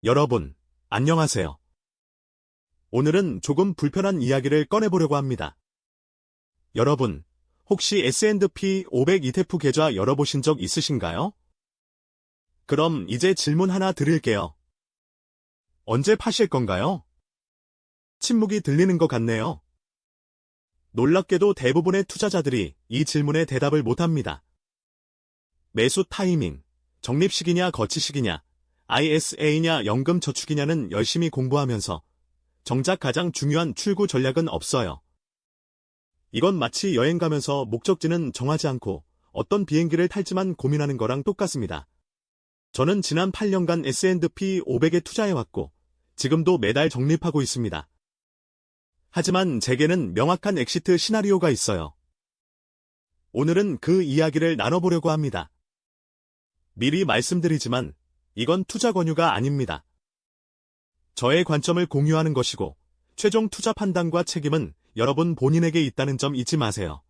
여러분, 안녕하세요. 오늘은 조금 불편한 이야기를 꺼내보려고 합니다. 여러분, 혹시 S&P 500 ETF 계좌 열어보신 적 있으신가요? 그럼 이제 질문 하나 드릴게요. 언제 파실 건가요? 침묵이 들리는 것 같네요. 놀랍게도 대부분의 투자자들이 이 질문에 대답을 못합니다. 매수 타이밍, 적립식이냐 거치식이냐, ISA냐 연금저축이냐는 열심히 공부하면서 정작 가장 중요한 출구 전략은 없어요. 이건 마치 여행 가면서 목적지는 정하지 않고 어떤 비행기를 탈지만 고민하는 거랑 똑같습니다. 저는 지난 8년간 S&P 500에 투자해왔고 지금도 매달 적립하고 있습니다. 하지만 제게는 명확한 엑시트 시나리오가 있어요. 오늘은 그 이야기를 나눠보려고 합니다. 미리 말씀드리지만 이건 투자 권유가 아닙니다. 저의 관점을 공유하는 것이고 최종 투자 판단과 책임은 여러분 본인에게 있다는 점 잊지 마세요.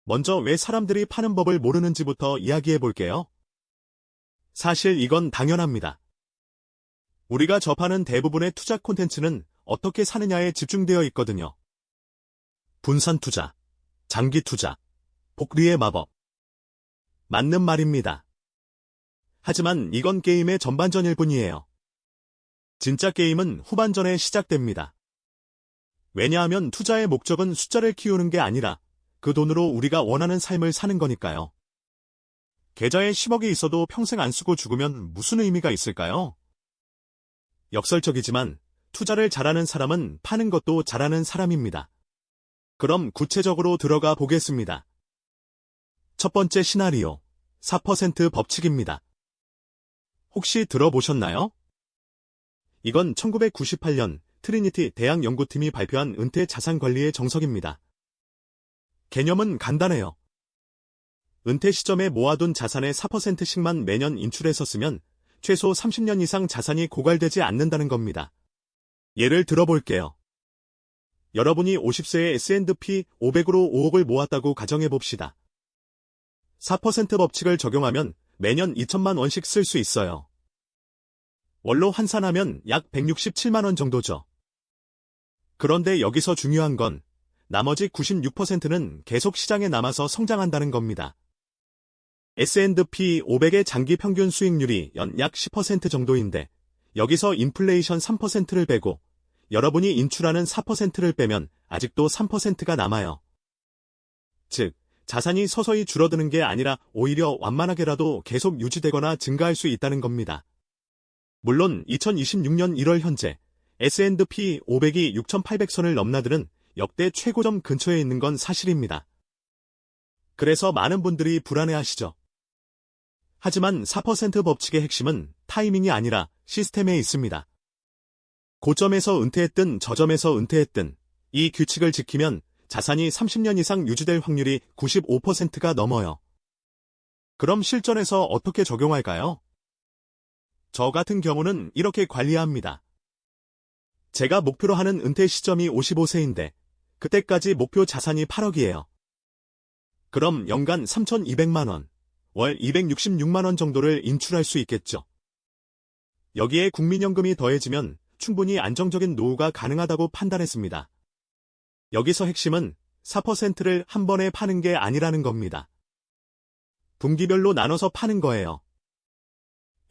먼저 왜 사람들이 파는 법을 모르는지부터 이야기해 볼게요. 사실 이건 당연합니다. 우리가 접하는 대부분의 투자 콘텐츠는 어떻게 사느냐에 집중되어 있거든요. 분산 투자, 장기 투자, 복리의 마법. 맞는 말입니다. 하지만 이건 게임의 전반전일 뿐이에요. 진짜 게임은 후반전에 시작됩니다. 왜냐하면 투자의 목적은 숫자를 키우는 게 아니라 그 돈으로 우리가 원하는 삶을 사는 거니까요. 계좌에 10억이 있어도 평생 안 쓰고 죽으면 무슨 의미가 있을까요? 역설적이지만 투자를 잘하는 사람은 파는 것도 잘하는 사람입니다. 그럼 구체적으로 들어가 보겠습니다. 첫 번째 시나리오, 4% 법칙입니다. 혹시 들어보셨나요? 이건 1998년 트리니티 대학 연구팀이 발표한 은퇴 자산 관리의 정석입니다. 개념은 간단해요. 은퇴 시점에 모아둔 자산의 4%씩만 매년 인출해서 쓰면 최소 30년 이상 자산이 고갈되지 않는다는 겁니다. 예를 들어볼게요. 여러분이 50세에 S&P 500으로 5억을 모았다고 가정해봅시다. 4% 법칙을 적용하면 매년 2천만 원씩 쓸 수 있어요. 월로 환산하면 약 167만 원 정도죠. 그런데 여기서 중요한 건 나머지 96%는 계속 시장에 남아서 성장한다는 겁니다. S&P 500의 장기 평균 수익률이 연 약 10% 정도인데 여기서 인플레이션 3%를 빼고 여러분이 인출하는 4%를 빼면 아직도 3%가 남아요. 즉, 자산이 서서히 줄어드는 게 아니라 오히려 완만하게라도 계속 유지되거나 증가할 수 있다는 겁니다. 물론 2026년 1월 현재 S&P 500이 6,800선을 넘나드는 역대 최고점 근처에 있는 건 사실입니다. 그래서 많은 분들이 불안해하시죠. 하지만 4% 법칙의 핵심은 타이밍이 아니라 시스템에 있습니다. 고점에서 은퇴했든 저점에서 은퇴했든 이 규칙을 지키면 자산이 30년 이상 유지될 확률이 95%가 넘어요. 그럼 실전에서 어떻게 적용할까요? 저 같은 경우는 이렇게 관리합니다. 제가 목표로 하는 은퇴 시점이 55세인데 그때까지 목표 자산이 8억이에요. 그럼 연간 3,200만 원, 월 266만 원 정도를 인출할 수 있겠죠. 여기에 국민연금이 더해지면 충분히 안정적인 노후가 가능하다고 판단했습니다. 여기서 핵심은 4%를 한 번에 파는 게 아니라는 겁니다. 분기별로 나눠서 파는 거예요.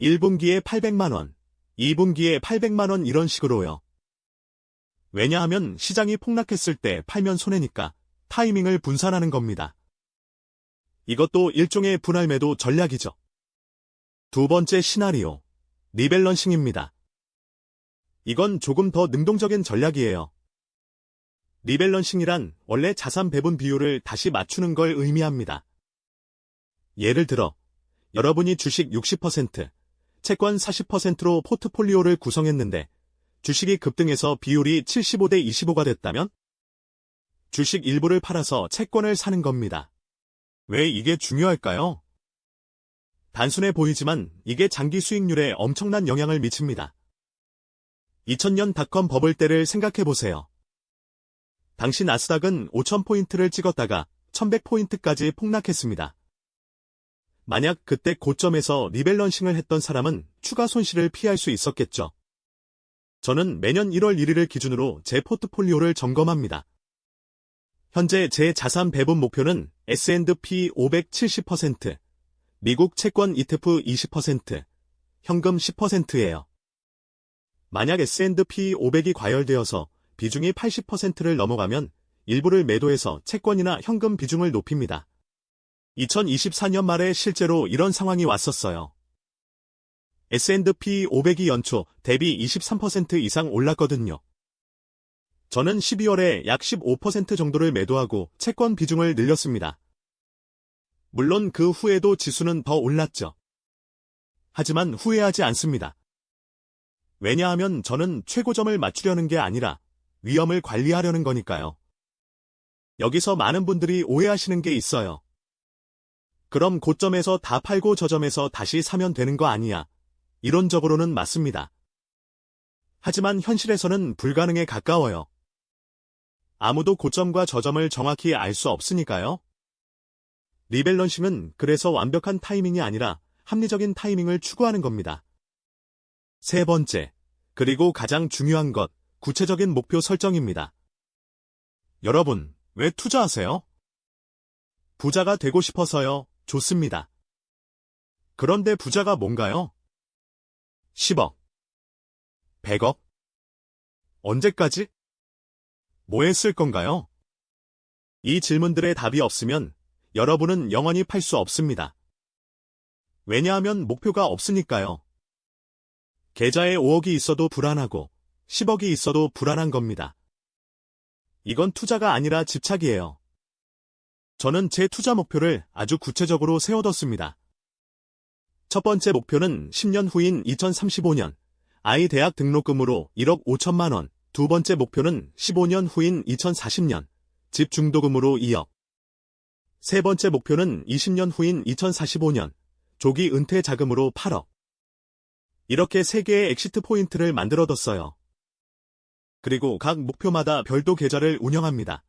1분기에 800만 원, 2분기에 800만 원 이런 식으로요. 왜냐하면 시장이 폭락했을 때 팔면 손해니까 타이밍을 분산하는 겁니다. 이것도 일종의 분할 매도 전략이죠. 두 번째 시나리오, 리밸런싱입니다. 이건 조금 더 능동적인 전략이에요. 리밸런싱이란 원래 자산 배분 비율을 다시 맞추는 걸 의미합니다. 예를 들어, 여러분이 주식 60%, 채권 40%로 포트폴리오를 구성했는데 주식이 급등해서 비율이 75대 25가 됐다면 주식 일부를 팔아서 채권을 사는 겁니다. 왜 이게 중요할까요? 단순해 보이지만 이게 장기 수익률에 엄청난 영향을 미칩니다. 2000년 닷컴 버블 때를 생각해보세요. 당시 나스닥은 5,000포인트를 찍었다가 1,100포인트까지 폭락했습니다. 만약 그때 고점에서 리밸런싱을 했던 사람은 추가 손실을 피할 수 있었겠죠. 저는 매년 1월 1일을 기준으로 제 포트폴리오를 점검합니다. 현재 제 자산 배분 목표는 S&P 500 70%, 미국 채권 ETF 20%, 현금 10%예요. 만약 S&P 500이 과열되어서 비중이 80%를 넘어가면 일부를 매도해서 채권이나 현금 비중을 높입니다. 2024년 말에 실제로 이런 상황이 왔었어요. S&P 500이 연초 대비 23% 이상 올랐거든요. 저는 12월에 약 15% 정도를 매도하고 채권 비중을 늘렸습니다. 물론 그 후에도 지수는 더 올랐죠. 하지만 후회하지 않습니다. 왜냐하면 저는 최고점을 맞추려는 게 아니라 위험을 관리하려는 거니까요. 여기서 많은 분들이 오해하시는 게 있어요. 그럼 고점에서 다 팔고 저점에서 다시 사면 되는 거 아니야? 이론적으로는 맞습니다. 하지만 현실에서는 불가능에 가까워요. 아무도 고점과 저점을 정확히 알 수 없으니까요. 리밸런싱은 그래서 완벽한 타이밍이 아니라 합리적인 타이밍을 추구하는 겁니다. 세 번째, 그리고 가장 중요한 것, 구체적인 목표 설정입니다. 여러분, 왜 투자하세요? 부자가 되고 싶어서요. 좋습니다. 그런데 부자가 뭔가요? 10억, 100억? 언제까지? 뭐에 쓸 건가요? 이 질문들의 답이 없으면 여러분은 영원히 팔 수 없습니다. 왜냐하면 목표가 없으니까요. 계좌에 5억이 있어도 불안하고 10억이 있어도 불안한 겁니다. 이건 투자가 아니라 집착이에요. 저는 제 투자 목표를 아주 구체적으로 세워뒀습니다. 첫 번째 목표는 10년 후인 2035년, 아이 대학 등록금으로 1억 5천만 원. 두 번째 목표는 15년 후인 2040년, 집 중도금으로 2억. 세 번째 목표는 20년 후인 2045년, 조기 은퇴 자금으로 8억. 이렇게 3개의 엑시트 포인트를 만들어뒀어요. 그리고 각 목표마다 별도 계좌를 운영합니다.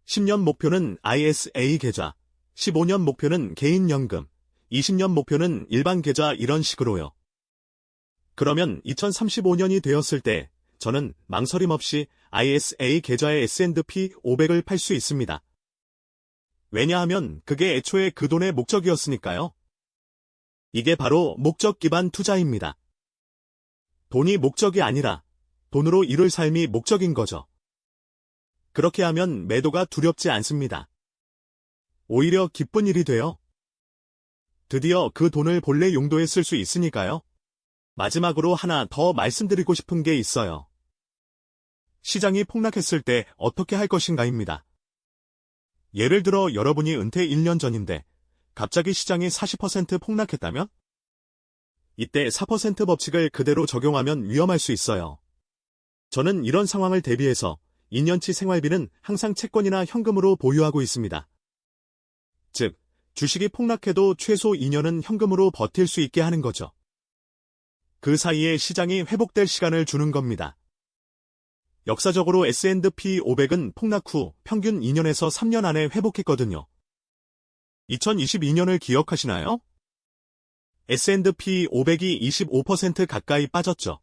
10년 목표는 ISA 계좌, 15년 목표는 개인연금, 20년 목표는 일반 계좌 이런 식으로요. 그러면 2035년이 되었을 때 저는 망설임 없이 ISA 계좌의 S&P 500을 팔 수 있습니다. 왜냐하면 그게 애초에 그 돈의 목적이었으니까요. 이게 바로 목적 기반 투자입니다. 돈이 목적이 아니라 돈으로 이룰 삶이 목적인 거죠. 그렇게 하면 매도가 두렵지 않습니다. 오히려 기쁜 일이 돼요. 드디어 그 돈을 본래 용도에 쓸 수 있으니까요. 마지막으로 하나 더 말씀드리고 싶은 게 있어요. 시장이 폭락했을 때 어떻게 할 것인가입니다. 예를 들어 여러분이 은퇴 1년 전인데 갑자기 시장이 40% 폭락했다면? 이때 4% 법칙을 그대로 적용하면 위험할 수 있어요. 저는 이런 상황을 대비해서 2년치 생활비는 항상 채권이나 현금으로 보유하고 있습니다. 즉, 주식이 폭락해도 최소 2년은 현금으로 버틸 수 있게 하는 거죠. 그 사이에 시장이 회복될 시간을 주는 겁니다. 역사적으로 S&P 500은 폭락 후 평균 2년에서 3년 안에 회복했거든요. 2022년을 기억하시나요? S&P 500이 25% 가까이 빠졌죠.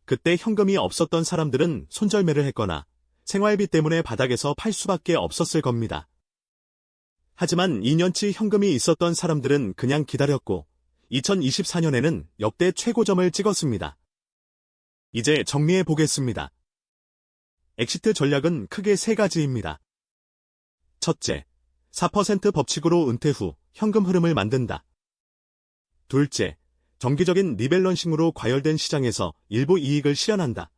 그때 현금이 없었던 사람들은 손절매를 했거나 생활비 때문에 바닥에서 팔 수밖에 없었을 겁니다. 하지만 2년치 현금이 있었던 사람들은 그냥 기다렸고 2024년에는 역대 최고점을 찍었습니다. 이제 정리해 보겠습니다. 엑시트 전략은 크게 3가지입니다. 첫째, 4% 법칙으로 은퇴 후 현금 흐름을 만든다. 둘째, 정기적인 리밸런싱으로 과열된 시장에서 일부 이익을 실현한다.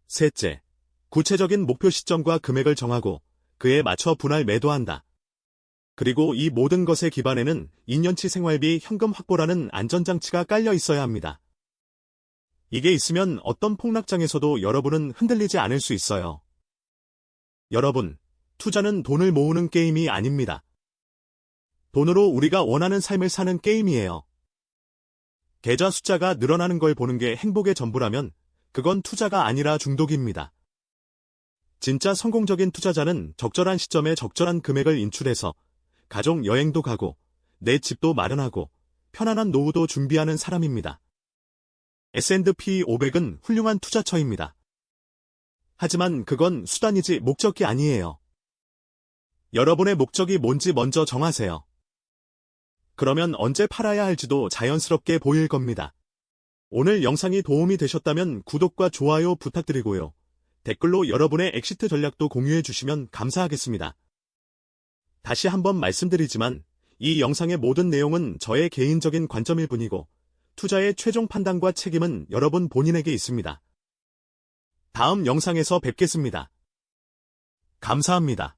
셋째, 구체적인 목표 시점과 금액을 정하고 그에 맞춰 분할 매도한다. 그리고 이 모든 것의 기반에는 2년치 생활비 현금 확보라는 안전장치가 깔려 있어야 합니다. 이게 있으면 어떤 폭락장에서도 여러분은 흔들리지 않을 수 있어요. 여러분, 투자는 돈을 모으는 게임이 아닙니다. 돈으로 우리가 원하는 삶을 사는 게임이에요. 계좌 숫자가 늘어나는 걸 보는 게 행복의 전부라면 그건 투자가 아니라 중독입니다. 진짜 성공적인 투자자는 적절한 시점에 적절한 금액을 인출해서 가족 여행도 가고, 내 집도 마련하고, 편안한 노후도 준비하는 사람입니다. S&P 500은 훌륭한 투자처입니다. 하지만 그건 수단이지 목적이 아니에요. 여러분의 목적이 뭔지 먼저 정하세요. 그러면 언제 팔아야 할지도 자연스럽게 보일 겁니다. 오늘 영상이 도움이 되셨다면 구독과 좋아요 부탁드리고요. 댓글로 여러분의 엑시트 전략도 공유해 주시면 감사하겠습니다. 다시 한번 말씀드리지만 이 영상의 모든 내용은 저의 개인적인 관점일 뿐이고 투자의 최종 판단과 책임은 여러분 본인에게 있습니다. 다음 영상에서 뵙겠습니다. 감사합니다.